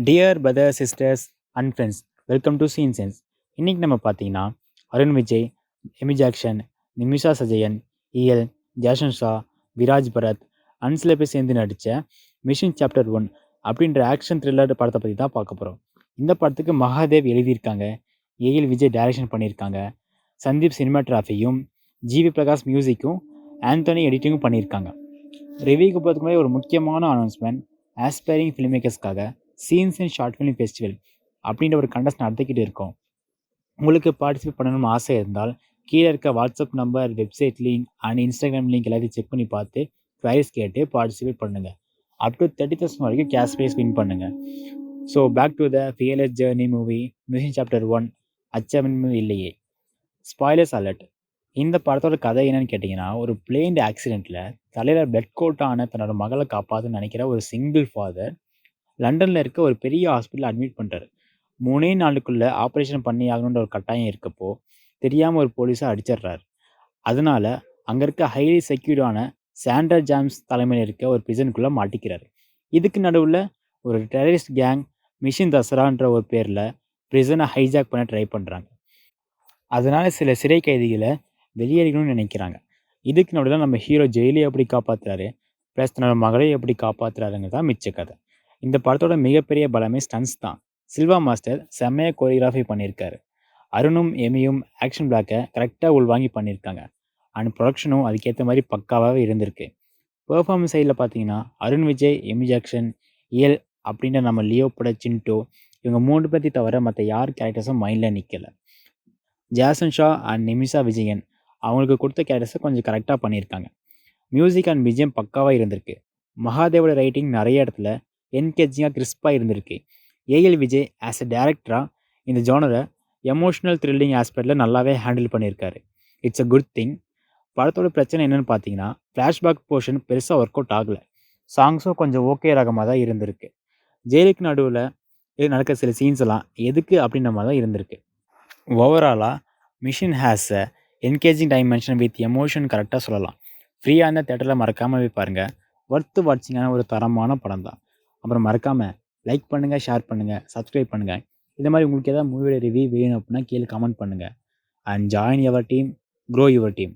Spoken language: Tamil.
Dear brother sisters and friends, welcome to scene sense. இன்றைக்கி நம்ம பார்த்தீங்கன்னா அருண் விஜய், எமி ஜாக்சன், நிமிஷா சஜயன், இஎல், ஜாஷன் ஷா, விராஜ் பரத் அண்ட் சில பேர் சேர்ந்து நடித்த மிஷன் சாப்டர் 1 அப்படின்ற ஆக்ஷன் த்ரில்லர் படத்தை பற்றி தான் பார்க்க போகிறோம். இந்த படத்துக்கு மகாதேவ் எழுதியிருக்காங்க, ஏஎல் விஜய் டைரக்ஷன் பண்ணியிருக்காங்க, சந்தீப் சினிமாட்ராஃபியும், ஜிவி பிரகாஷ் மியூசிக்கும், ஆந்தோனி எடிட்டிங்கும் பண்ணியிருக்காங்க. ரிவ்யூக்கு போகிறதுக்கு முன்னாடி ஒரு முக்கியமான அனௌன்ஸ்மெண்ட். ஆஸ்பைரிங் ஃபிலிம் மேக்கர்ஸ்க்காக scenes and short film festival அப்படின்ற ஒரு கண்டஸ்ட் நடத்திக்கிட்டு இருக்கோம். உங்களுக்கு பார்ட்டிசிபேட் பண்ணணும்னு ஆசை இருந்தால் கீழே இருக்க WhatsApp number, website link and Instagram link எல்லாத்தையும் செக் பண்ணி பார்த்து ப்ரைஸ் கேட்டு பார்ட்டிசிபேட் பண்ணுங்கள். அப் டு 30,000 வரைக்கும் கேஷ் ப்ரைஸ் வின் பண்ணுங்கள். So back to the fearless journey movie mission chapter 1 அச்சமின்மை இல்லையே. Spoilers alert. இந்த படத்தோட கதை என்னன்னு கேட்டிங்கன்னா, ஒரு பிளேன் ஆக்சிடெண்ட்டில் தலையில் பிளட் கோட்டான தன்னோட மகளை காப்பாற்றுன்னு நினைக்கிற ஒரு சிங்கிள் ஃபாதர் லண்டனில் இருக்க ஒரு பெரிய ஹாஸ்பிட்டலில் அட்மிட் பண்ணுறாரு. 3 நாளுக்குள்ளே ஆப்ரேஷன் பண்ணி ஆகணுன்ற ஒரு கட்டாயம் இருக்கப்போ தெரியாமல் ஒரு போலீஸை அடிச்சிடுறாரு. அதனால் அங்கே இருக்க ஹைலி செக்யூர்டான சாண்டர் ஜாம்ஸ் தலைமையில் இருக்க ஒரு பிரிசனுக்குள்ளே மாட்டிக்கிறாரு. இதுக்கு நடுவில் ஒரு டெரரிஸ்ட் கேங் மிஷன் தசரான்ற ஒரு பேரில் பிரிசனை ஹைஜாக் பண்ண ட்ரை பண்ணுறாங்க. அதனால் சில சிறை கைதிகளை வெளியேறணும்னு நினைக்கிறாங்க. இதுக்கு நடுவில் நம்ம ஹீரோ ஜெயிலை எப்படி காப்பாற்றுறாரு, ப்ளஸ் தன்னோட மகளை எப்படி காப்பாற்றுறாருங்க தான் மிச்ச கதை. இந்த படத்தோட மிகப்பெரிய பலமே ஸ்டன்ஸ் தான். சில்வா மாஸ்டர் செம்மையாக கோரியோகிராஃபி பண்ணியிருக்காரு. அருணும் எமியும் ஆக்ஷன் பிளாக்கை கரெக்டாக உள்வாங்கி பண்ணியிருக்காங்க. அண்ட் ப்ரொடக்ஷனும் அதுக்கேற்ற மாதிரி பக்காவாகவே இருந்திருக்கு. பெர்ஃபார்மன்ஸ் சைடில் பார்த்தீங்கன்னா Arun Vijay, Amy Jackson, EL அப்படின்ற நம்ம லியோ பட சின்டோ, இவங்க 3 பேர்த்தி தவிர மற்ற யார் கேரக்டர்ஸும் மைண்டில் நிற்கலை. ஜாசன் ஷா அண்ட் நிமிஷா விஜயன் அவங்களுக்கு கொடுத்த கேரக்டர்ஸை கொஞ்சம் கரெக்டாக பண்ணியிருக்காங்க. மியூசிக் அண்ட் பிஜிஎம் பக்காவாக இருந்திருக்கு. மகாதேவோட ரைட்டிங் நிறைய இடத்துல என்கேஜிங்காக கிறிஸ்பாக இருந்திருக்கு. ஏஎல் விஜய் ஆஸ் எ டேரக்டராக இந்த ஜானரை எமோஷ்னல் த்ரில்லிங் ஆஸ்பெக்டில் நல்லாவே ஹேண்டில் பண்ணியிருக்காரு. It's a good thing. படத்தோட பிரச்சனை என்னென்னு பார்த்தீங்கன்னா, ஃப்ளாஷ்பேக் போர்ஷன் பெருசாக ஒர்க் அவுட் ஆகலை. சாங்ஸும் கொஞ்சம் ஓகே ரகமாக தான் இருந்திருக்கு. ஜெயிலுக்கு நடுவில் நடக்கிற சில சீன்ஸ் எல்லாம் எதுக்கு அப்படின்ற மாதிரி தான் இருந்திருக்கு. ஓவராலாக mission has a engaging dimension with emotion கரெக்டாக சொல்லலாம். ஃப்ரீயாக இருந்த தேட்டரில் மறக்காமல் போய் பாருங்கள். ஒர்த்து வாட்சிங்கான ஒரு தரமான படம் தான். அப்புறம் மறக்காமல் லைக் பண்ணுங்கள், ஷேர் பண்ணுங்கள், சப்ஸ்கிரைப் பண்ணுங்கள். இந்த மாதிரி உங்களுக்கு ஏதாவது மூவியோட ரிவ்யூ வேணும் அப்படின்னா கீழே கமெண்ட் பண்ணுங்கள். And join your team, grow your team.